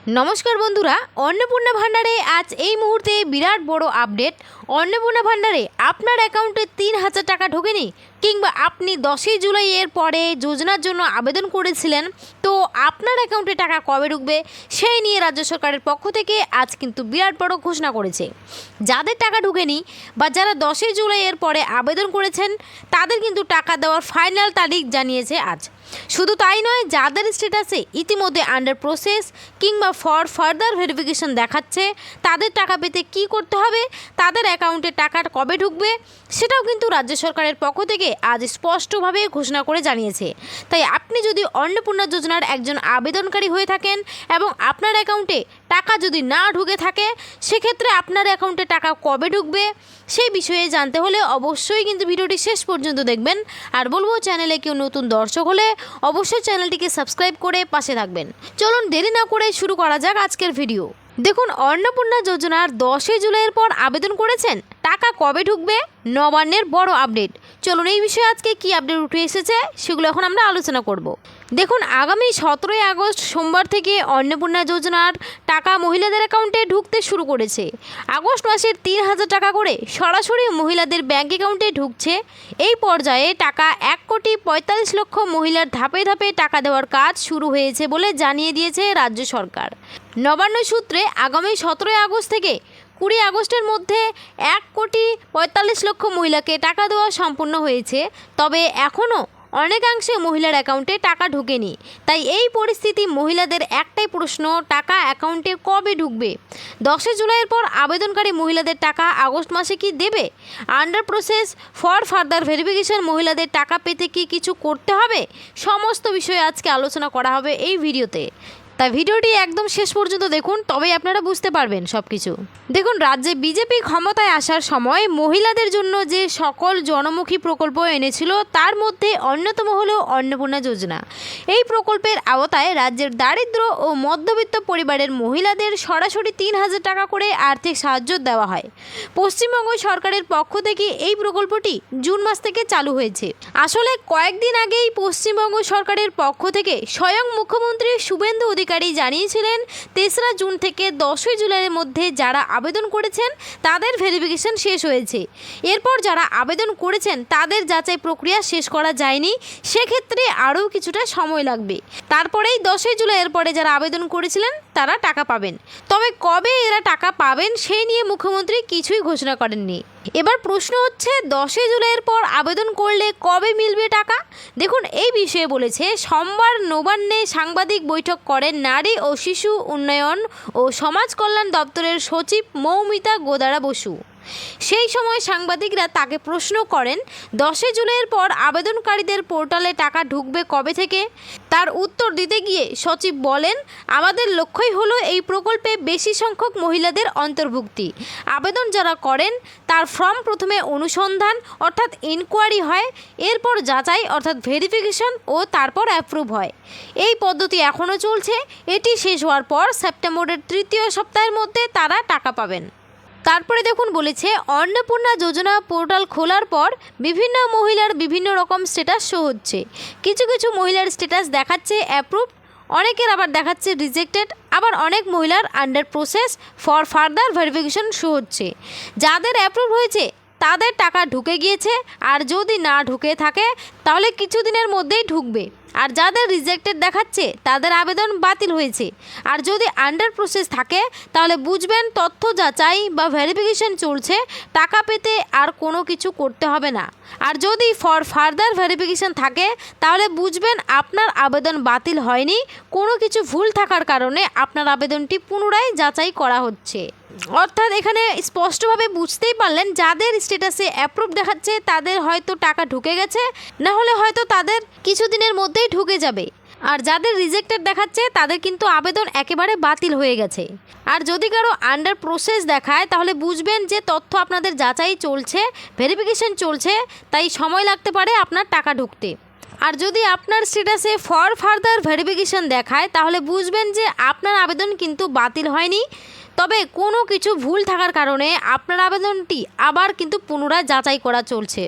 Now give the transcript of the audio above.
নমস্কার বন্ধুরা, অন্নপূর্ণা ভান্ডারে আজ এই মুহূর্তে বিরাট বড় আপডেট। অন্নপূর্ণা ভান্ডারে আপনার অ্যাকাউন্টে ৩,০০০ টাকা ঢোকেনি, কিংবা আপনি 10ই জুলাই এর পরে যোজনার জন্য আবেদন করেছিলেন, তো আপনার অ্যাকাউন্টে টাকা কবে ঢুকবে সেই নিয়ে রাজ্য সরকারের পক্ষ থেকে আজ কিন্তু বিরাট বড় ঘোষণা করেছে। যাদের টাকা ঢোকেনি বা যারা 10ই জুলাই এর পরে আবেদন করেছেন তাদের কিন্তু টাকা দেওয়ার ফাইনাল তারিখ জানিয়েছে আজ। শুধু তাই নয়, যাদের স্ট্যাটাসে ইতিমধ্যে আন্ডার প্রসেস কিংবা ফর ফার্দার ভেরিফিকেশন দেখাচ্ছে তাদের টাকা পেতে কি করতে হবে, তাদের অ্যাকাউন্টে টাকা কবে ঢুকবে সেটাও কিন্তু রাজ্য সরকারের পক্ষ থেকে আজ স্পষ্টভাবে ঘোষণা করে জানিয়েছে। তাই আপনি যদি অন্নপূর্ণা যোজনার একজন আবেদনকারী হয়ে থাকেন এবং আপনার অ্যাকাউন্টে টাকা যদি না ঢুকে থাকে, সেক্ষেত্রে আপনার অ্যাকাউন্টে টাকা কবে ঢুকবে সেই বিষয়ে জানতে হলে অবশ্যই কিন্তু ভিডিওটি শেষ পর্যন্ত দেখবেন। আর বলবো, চ্যানেলে কেউ নতুন দর্শক হলে অবশ্যই চ্যানেলটিকে সাবস্ক্রাইব করে পাশে থাকবেন। চলুন দেরি না করে শুরু করা যাক আজকের ভিডিও। দেখুন, অন্নপূর্ণা যোজনার 10ই জুলাইয়ের পর আবেদন করেছেন, টাকা কবে ঢুকবে নবান্নের বড় আপডেট। চলুন এই বিষয়ে আজকে কি আপডেট উঠে এসেছে সেগুলো এখন আমরা আলোচনা করব। দেখুন, আগামী 17ই আগস্ট সোমবার থেকে অন্নপূর্ণা যোজনার টাকা মহিলাদের অ্যাকাউন্টে ঢুকতে শুরু করেছে। আগস্ট মাসের ৩,০০০ টাকা করে সরাসরি মহিলাদের ব্যাঙ্ক অ্যাকাউন্টে ঢুকছে। এই পর্যায়ে টাকা 1,45,00,000 মহিলার ধাপে ধাপে টাকা দেওয়ার কাজ শুরু হয়েছে বলে জানিয়ে দিয়েছে রাজ্য সরকার। নবান্ন সূত্রে আগামী 17ই আগস্ট থেকে 20 আগস্টের মধ্যে 1,45,00,000 মহিলাকে টাকা দেওয়া সম্পূর্ণ হয়েছে। তবে এখনও অনেকাংশে মহিলার অ্যাকাউন্টে টাকা ঢোকেনি। তাই এই পরিস্থিতি মহিলাদের একটাই প্রশ্ন, টাকা অ্যাকাউন্টে কবে ঢুকবে? 10ই জুলাইয়ের পর আবেদনকারী মহিলাদের টাকা আগস্ট মাসে কি দেবে? Under process for further verification মহিলাদের টাকা পেতে কি কিছু করতে হবে? সমস্ত বিষয়ে আজকে আলোচনা করা হবে এই ভিডিওতে। তাই ভিডিওটি একদম শেষ পর্যন্ত দেখুন, তবেই আপনারা বুঝতে পারবেন সব কিছু। দেখুন, রাজ্যে বিজেপি ক্ষমতায় আসার সময় মহিলাদের জন্য যে সকল জনমুখী প্রকল্প এনেছিল তার মধ্যে অন্যতম হলো অন্নপূর্ণা যোজনা। এই প্রকল্পের আওতায় রাজ্যের দারিদ্র ও মধ্যবিত্ত পরিবারের মহিলাদের সরাসরি 3,000 টাকা করে আর্থিক সাহায্য দেওয়া হয়। পশ্চিমবঙ্গ সরকারের পক্ষ থেকে এই প্রকল্পটি জুন মাস থেকে চালু হয়েছে। আসলে কয়েকদিন আগেই পশ্চিমবঙ্গ সরকারের পক্ষ থেকে স্বয়ং মুখ্যমন্ত্রী শুভেন্দু অধিকারী জানিয়েছিলেন 3রা জুন থেকে 10ই জুলাইয়ের মধ্যে যারা আবেদন করেছেন তাদের ভেরিফিকেশন শেষ হয়েছে। এরপর যারা আবেদন করেছেন তাদের যাচাই প্রক্রিয়া শেষ করা যায়নি, সেক্ষেত্রে আরও কিছুটা সময় লাগবে। তারপরেই 10ই জুলাইয়ের পরে যারা আবেদন করেছিলেন তারা টাকা পাবেন। তবে কবে এরা টাকা পাবেন সেই নিয়ে মুখ্যমন্ত্রী কিছুই ঘোষণা করেননি। এবার প্রশ্ন হচ্ছে, 10ই জুলাইয়ের পর আবেদন করলে কবে মিলবে টাকা? দেখুন, এই বিষয়ে বলেছে, সোমবার নবান্নে সাংবাদিক বৈঠক করেন নারী ও শিশু উন্নয়ন ও সমাজ কল্যাণ দপ্তরের সচিব মৌমিতা গোদারা বসু। সেই সময় সাংবাদিকরা তাকে প্রশ্ন করেন, 10ই জুলাইয়ের পর আবেদনকারীদের পোর্টালে টাকা ঢুকবে কবে থেকে? তার উত্তর দিতে গিয়ে সচিব বলেন, আমাদের লক্ষ্যই হলো এই প্রকল্পে বেশি সংখ্যক মহিলাদের অন্তর্ভুক্তি। আবেদন যারা করেন তার ফর্ম প্রথমে অনুসন্ধান অর্থাৎ ইনকোয়ারি হয়, এরপর যাচাই অর্থাৎ ভেরিফিকেশন ও তারপর অ্যাপ্রুভ হয়। এই পদ্ধতি এখনও চলছে। এটি শেষ হওয়ার পর সেপ্টেম্বরের 3য় সপ্তাহের মধ্যে তারা টাকা পাবেন। তারপরে দেখুন, বলেছে, অন্নপূর্ণা যোজনা পোর্টাল খোলার পর বিভিন্ন মহিলার বিভিন্ন রকম স্ট্যাটাস শো হচ্ছে। কিছু কিছু মহিলার স্ট্যাটাস দেখাচ্ছে অ্যাপ্রুভ, অনেকের আবার দেখাচ্ছে রিজেক্টেড, আবার অনেক মহিলার under process for further verification show হচ্ছে। যাদের অ্যাপ্রুভ হয়েছে তাদের টাকা ঢুকে গিয়েছে, আর যদি না ঢুকে থাকে তাহলে কিছুদিনের মধ্যেই ঢুকবে। আর যাদের রিজেক্টেড দেখাচ্ছে তাদের আবেদন বাতিল হয়েছে। আর যদি আন্ডার প্রসেস থাকে তাহলে বুঝবেন তথ্য যাচাই বা ভেরিফিকেশন চলছে, টাকা পেতে আর কোনো কিছু করতে হবে না। আর যদি ফর ফার্দার ভেরিফিকেশন থাকে তাহলে বুঝবেন আপনার আবেদন বাতিল হয়নি, কোনো কিছু ভুল থাকার কারণে আপনার আবেদনটি পুনরায় যাচাই করা হচ্ছে। অর্থাৎ এখানে স্পষ্টভাবে বুঝতেই পারলেন, যাদের স্ট্যাটাসে অ্যাপ্রুভ দেখাচ্ছে তাদের হয়তো টাকা ঢুকে গেছে, না হলে হয়তো তাদের কিছুদিনের মধ্যেই ঢুকে যাবে। আর যাদের রিজেক্টেড দেখাচ্ছে তাদের কিন্তু আবেদন একেবারে বাতিল হয়ে গেছে। আর যদি কারো আন্ডার প্রসেস দেখায় তাহলে বুঝবেন যে তথ্য আপনাদের যাচাই চলছে, ভেরিফিকেশন চলছে, তাই সময় লাগতে পারে আপনার টাকা ঢুকতে। আর যদি আপনার স্ট্যাটাসে ফর ফার্দার ভেরিফিকেশন দেখায় তাহলে বুঝবেন যে আপনার আবেদন কিন্তু বাতিল হয়নি, তবে কোনো কিছু ভুল থাকার কারণে আপনার আবেদনটি আবার কিন্তু পুনরায় যাচাই করা চলছে।